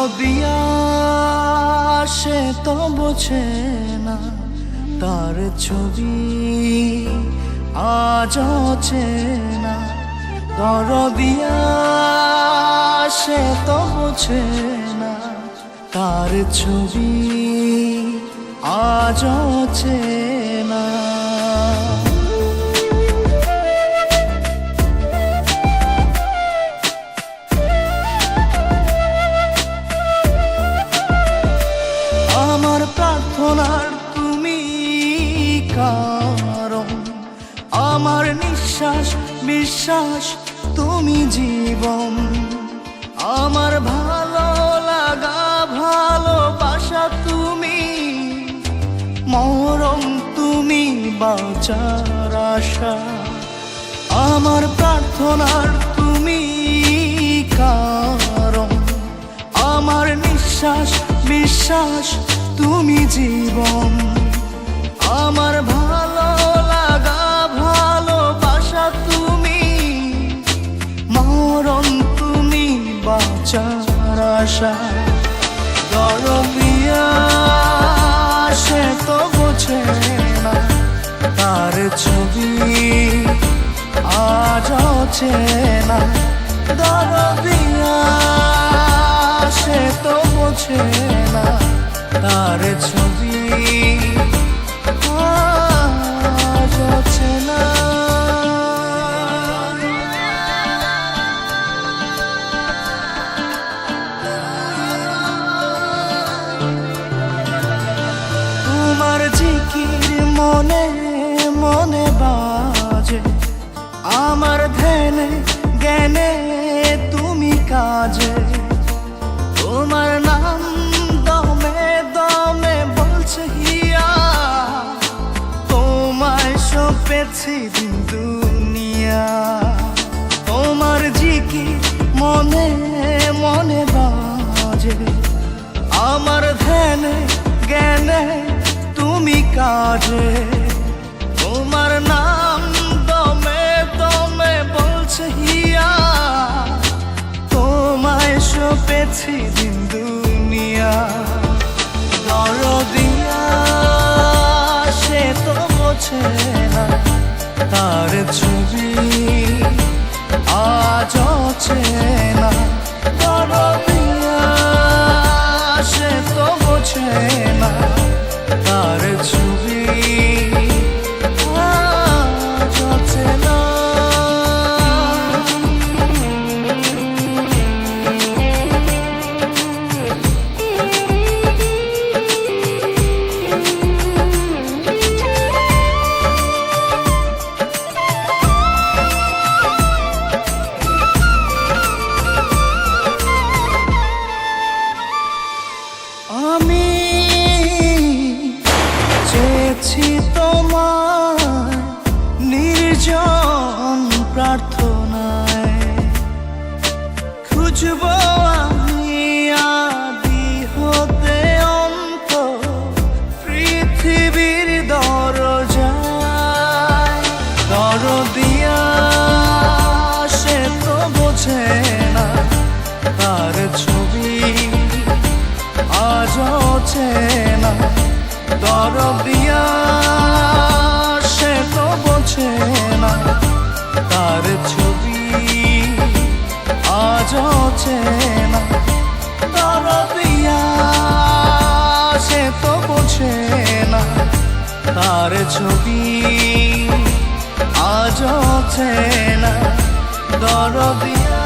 দরদিয়া সে তো বোঝে না, তার ছবি আজ চেনা। দরদিয়া সে তো বোঝে না, তার ছবি আজ চেনা। আমার প্রার্থনার তুমি কারণ, আমার নিঃশ্বাস বিশ্বাস তুমি জীবন। আমার ভালো লাগা ভালোবাসা তুমি, মরণ তুমি বাঁচার আশা। আমার প্রার্থনার তুমি কারণ, আমার নিঃশ্বাস বিশ্বাস তুমি জীবন। আমার ভালো লাগা ভালোবাসা তুমি, মরণ তুমি বাঁচার আশা। দরদিয়া সে তো বোঝে না, তার ছবি আজ চেনা। দরদিয়া সে তো বোঝে না, তার ছবি আজ চেনা। তোমার জিকির মনে মনে বাজে, আমার ধ্যানে জ্ঞানে তুমি কাজে। তোমার নাম দমে দমে বলছে হিয়া, তোমায় সপেছি দিন দুনিয়া। তোমার জিকির মনে মনে বাজে, আমার ধ্যানে জ্ঞানে তুমি কাজে। তোমার নাম দমে দমে বলছে হিয়া, তোমায় সপেছি দিন দুনিয়া। দরদিয়া সে তো বোঝে না, তার ছবি আজ চেনা। দরদিয়া সে তো বোঝে না, তার ছবি আজ চেনা। আমি চেয়েছি তোমার নির্জন প্রার্থনায়, খুঁজব আমি আদি হতে অন্ত পৃথিবীর দরজায়। দরদিয়া সে তো বোঝে না, তার ছবি আজ চেনা। দরদিয়া সে তো বোঝে না, তার ছবি আজ চেনা। দরদিয়া সে তো বোঝে না, তার ছবি আজ চেনা। দরদিয়া